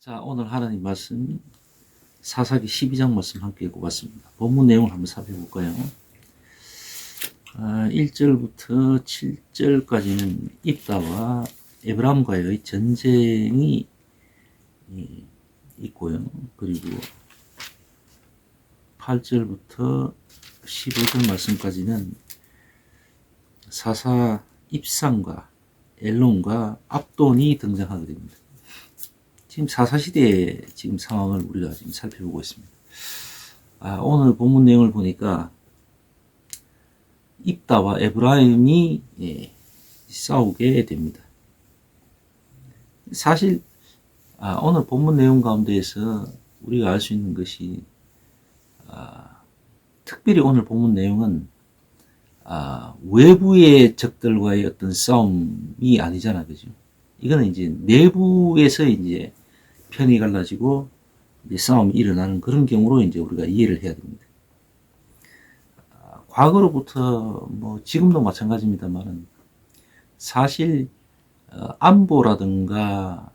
자, 오늘 하나님 말씀 사사기 12장 말씀 함께 읽어봤습니다. 본문 내용을 한번 살펴볼까요? 1절부터 7절까지는 입다와 에브람과의 전쟁이 있고요. 그리고 8절부터 15절 말씀까지는 사사 입상과 엘론과 압돈이 등장하게 됩니다. 지금 사사시대의 지금 상황을 우리가 지금 살펴보고 있습니다. 오늘 본문 내용을 보니까 입다와 에브라임이 싸우게 됩니다. 사실 오늘 본문 내용 가운데에서 우리가 알 수 있는 것이 특별히 오늘 본문 내용은 외부의 적들과의 어떤 싸움이 아니잖아, 그죠? 이거는 이제 내부에서 이제 편이 갈라지고 이제 싸움이 일어나는 그런 경우로 이제 우리가 이해를 해야 됩니다. 과거로부터 뭐 지금도 마찬가지입니다만은 사실 안보라든가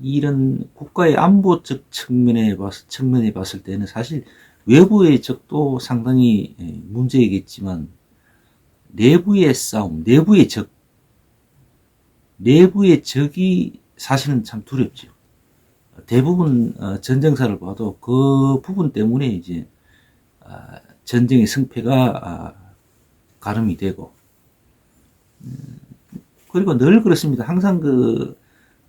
이런 국가의 안보적 측면에 봤을 때는 사실 외부의 적도 상당히 문제이겠지만 내부의 싸움, 내부의 적이 사실은 참 두렵죠. 대부분 전쟁사를 봐도 그 부분 때문에 이제 전쟁의 승패가 가름이 되고, 그리고 늘 그렇습니다. 항상 그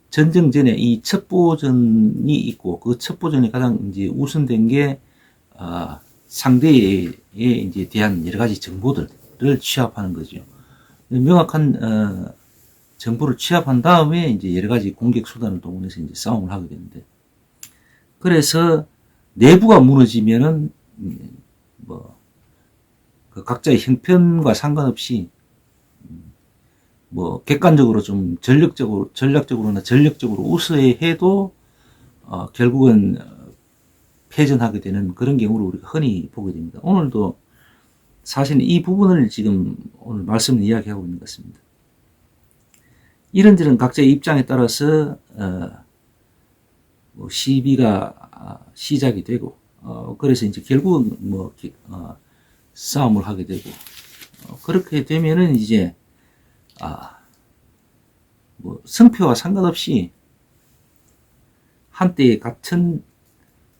전쟁 전에 이 첩보전이 있고, 그 첩보전이 가장 이제 우선된 게 상대에 이제 대한 여러 가지 정보들을 취합하는 거죠. 명확한 정보를 취합한 다음에 이제 여러 가지 공격 수단을 동원해서 이제 싸움을 하게 되는데, 그래서 내부가 무너지면은 그 각자의 형편과 상관없이 객관적으로 좀 전략적으로나 전력적으로 우세해도 결국은 패전하게 되는 그런 경우를 우리가 흔히 보게 됩니다. 오늘도 사실 이 부분을 지금 오늘 말씀을 이야기하고 있는 것 같습니다. 이런저런 각자의 입장에 따라서 시비가 시작이 되고, 그래서 이제 결국은 싸움을 하게 되고, 그렇게 되면은 이제 성패와 상관없이 한때 같은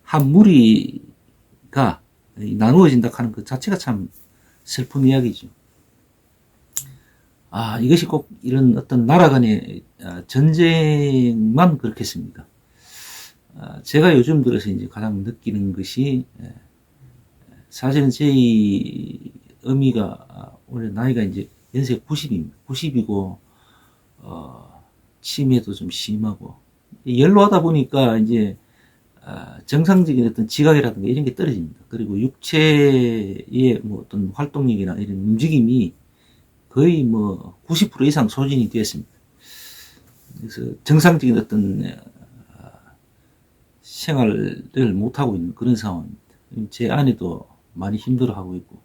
한 무리가 나누어진다 하는 그 자체가 참 슬픈 이야기죠. 이것이 꼭 이런 어떤 나라 간의 전쟁만 그렇겠습니다. 제가 요즘 들어서 이제 가장 느끼는 것이, 사실은 제 어미가 올해 나이가 이제 연세가 90입니다. 90이고, 치매도 좀 심하고, 연로하다 보니까 이제 정상적인 어떤 지각이라든가 이런 게 떨어집니다. 그리고 육체의 어떤 활동력이나 이런 움직임이 거의 90% 이상 소진이 되었습니다. 그래서 정상적인 어떤 생활을 못하고 있는 그런 상황입니다. 제 아내도 많이 힘들어하고 있고,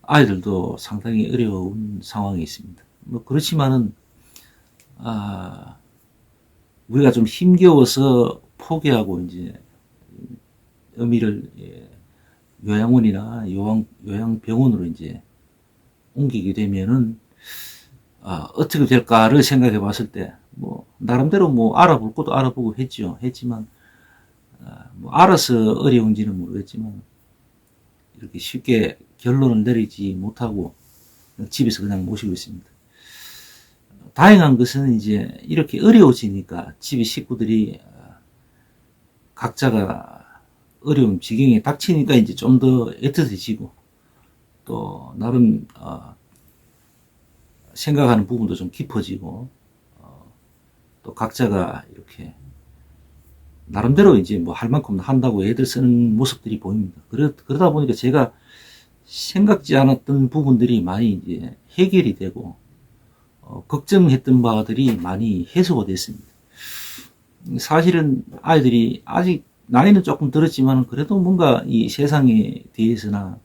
아이들도 상당히 어려운 상황에 있습니다. 그렇지만은, 우리가 좀 힘겨워서 포기하고 이제 어미를 요양원이나 요양병원으로 이제 옮기게 되면은 어떻게 될까를 생각해 봤을 때 나름대로 알아볼 것도 알아보고 했지만 알아서 어려운지는 모르겠지만 이렇게 쉽게 결론을 내리지 못하고 집에서 그냥 모시고 있습니다. 다행한 것은 이제 이렇게 어려워지니까 집의 식구들이 각자가 어려운 지경에 닥치니까 이제 좀 더 애틋해지고, 또 나름 생각하는 부분도 좀 깊어지고, 또 각자가 이렇게 나름대로 이제 할 만큼 한다고 애들 쓰는 모습들이 보입니다. 그러다 보니까 제가 생각지 않았던 부분들이 많이 이제 해결이 되고, 걱정했던 바들이 많이 해소가 됐습니다. 사실은 아이들이 아직 나이는 조금 들었지만 그래도 뭔가 이 세상에 대해서나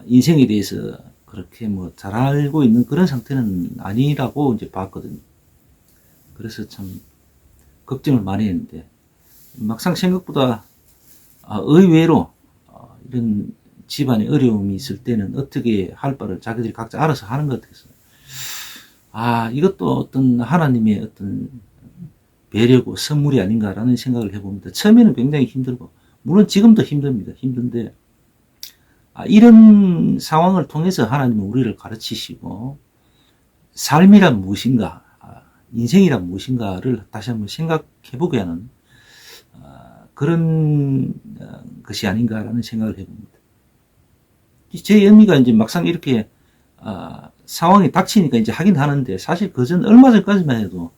인생에 대해서 그렇게 잘 알고 있는 그런 상태는 아니라고 이제 봤거든요. 그래서 참 걱정을 많이 했는데 막상 생각보다 의외로 이런 집안에 어려움이 있을 때는 어떻게 할 바를 자기들이 각자 알아서 하는 것 같아서 이것도 어떤 하나님의 어떤 배려고 선물이 아닌가라는 생각을 해봅니다. 처음에는 굉장히 힘들고 물론 지금도 힘듭니다. 힘든데 이런 상황을 통해서 하나님은 우리를 가르치시고 삶이란 무엇인가, 인생이란 무엇인가를 다시 한번 생각해보게 하는 그런 것이 아닌가라는 생각을 해봅니다. 제 의미가 이제 막상 이렇게 상황이 닥치니까 이제 하긴 하는데 사실 그전 얼마 전까지만 해도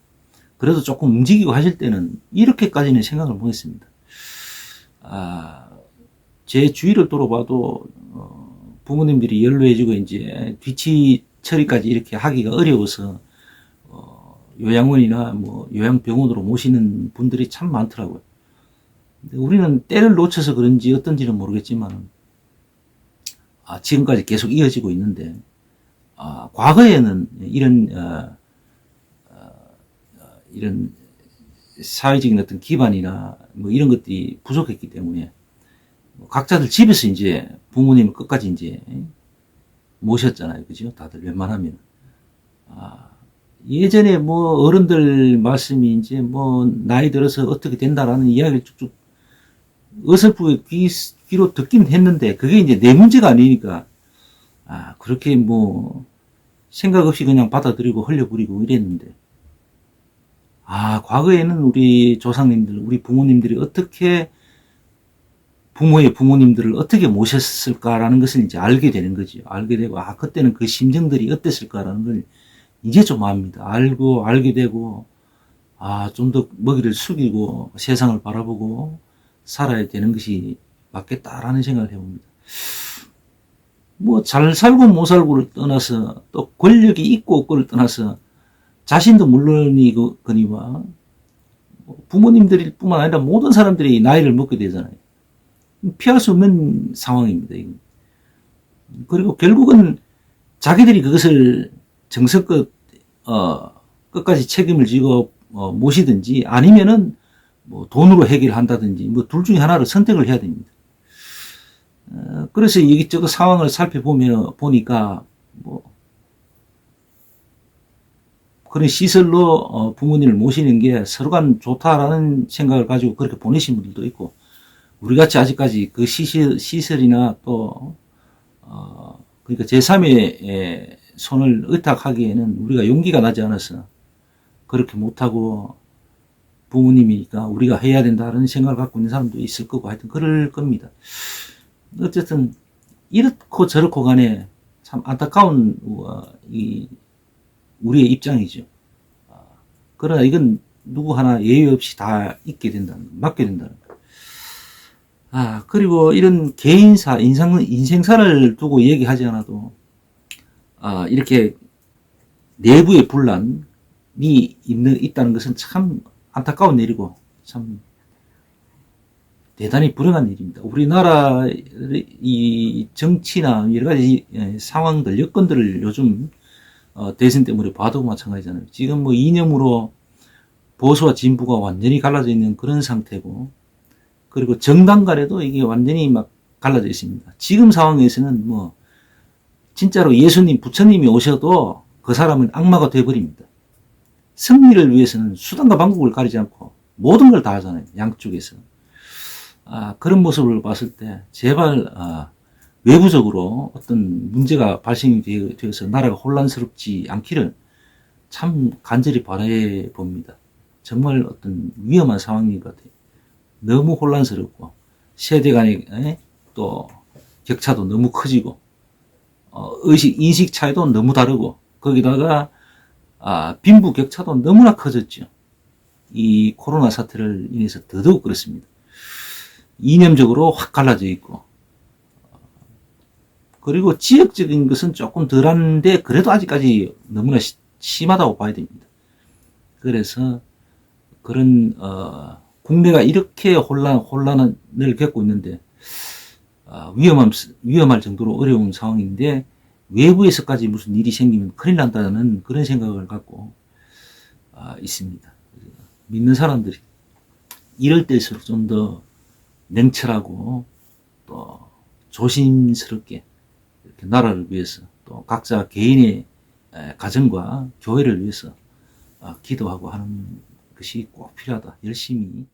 그래도 조금 움직이고 하실 때는 이렇게까지는 생각을 못했습니다. 제 주위를 돌아봐도 부모님들이 연로해지고 이제 뒤치 처리까지 이렇게 하기가 어려워서 요양원이나 뭐 요양병원으로 모시는 분들이 참 많더라고요. 근데 우리는 때를 놓쳐서 그런지 어떤지는 모르겠지만 지금까지 계속 이어지고 있는데 과거에는 이런 사회적인 어떤 기반이나 뭐 이런 것들이 부족했기 때문에 각자들 집에서 이제 부모님을 끝까지 이제 모셨잖아요. 그죠? 다들 웬만하면. 예전에 뭐 어른들 말씀이 이제 뭐 나이 들어서 어떻게 된다라는 이야기를 쭉쭉 어설프게 귀로 듣긴 했는데 그게 이제 내 문제가 아니니까 그렇게 뭐 생각 없이 그냥 받아들이고 흘려버리고 이랬는데 과거에는 우리 조상님들, 우리 부모님들이 어떻게 부모의 부모님들을 어떻게 모셨을까라는 것을 이제 알게 되는 거죠. 알게 되고 그때는 그 심정들이 어땠을까라는 걸 이제 좀 압니다. 알게 되고 좀 더 먹이를 숙이고 세상을 바라보고 살아야 되는 것이 맞겠다라는 생각을 해봅니다. 뭐 잘 살고 못 살고를 떠나서 또 권력이 있고 없고를 떠나서 자신도 물론이거니와 부모님들 뿐만 아니라 모든 사람들이 나이를 먹게 되잖아요. 피할 수 없는 상황입니다. 그리고 결국은 자기들이 그것을 정성껏 끝까지 책임을 지고 모시든지 아니면은 뭐 돈으로 해결한다든지 뭐 둘 중에 하나를 선택을 해야 됩니다. 그래서 이것저것 상황을 보니까 뭐 그런 시설로 부모님을 모시는 게 서로 간 좋다라는 생각을 가지고 그렇게 보내신 분들도 있고 우리같이 아직까지 그 시설이나 또 그러니까 제3의 손을 의탁하기에는 우리가 용기가 나지 않아서 그렇게 못하고 부모님이니까 우리가 해야 된다는 생각을 갖고 있는 사람도 있을 거고 하여튼 그럴 겁니다. 어쨌든 이렇고 저렇고 간에 참 안타까운 우리의 입장이죠. 그러나 이건 누구 하나 예외 없이 다 있게 된다는 거, 맞게 된다는 거. 그리고 이런 개인사, 인생사를 두고 얘기하지 않아도 이렇게 내부의 분란이 있다는 것은 참 안타까운 일이고 참 대단히 불행한 일입니다. 우리나라 이 정치나 여러 가지 상황들, 여건들을 요즘 대선 때문에 봐도 마찬가지잖아요. 지금 뭐 이념으로 보수와 진보가 완전히 갈라져 있는 그런 상태고, 그리고 정당 간에도 이게 완전히 막 갈라져 있습니다. 지금 상황에서는 뭐 진짜로 예수님, 부처님이 오셔도 그 사람은 악마가 되어버립니다. 승리를 위해서는 수단과 방법을 가리지 않고 모든 걸 다 하잖아요. 양쪽에서. 그런 모습을 봤을 때 제발 외부적으로 어떤 문제가 발생이 되어서 나라가 혼란스럽지 않기를 참 간절히 바라해 봅니다. 정말 어떤 위험한 상황인 것 같아요. 너무 혼란스럽고 세대 간의 또 격차도 너무 커지고 인식 차이도 너무 다르고 거기다가 빈부 격차도 너무나 커졌죠. 이 코로나 사태를 인해서 더더욱 그렇습니다. 이념적으로 확 갈라져 있고 그리고 지역적인 것은 조금 덜한데 그래도 아직까지 너무나 심하다고 봐야 됩니다. 그래서 그런 국내가 이렇게 혼란을 겪고 있는데 위험할 정도로 어려운 상황인데 외부에서까지 무슨 일이 생기면 큰일 난다는 그런 생각을 갖고 있습니다. 믿는 사람들이 이럴 때일수록 좀 더 냉철하고 또 조심스럽게 이렇게 나라를 위해서 또 각자 개인의 가정과 교회를 위해서 기도하고 하는 것이 꼭 필요하다. 열심히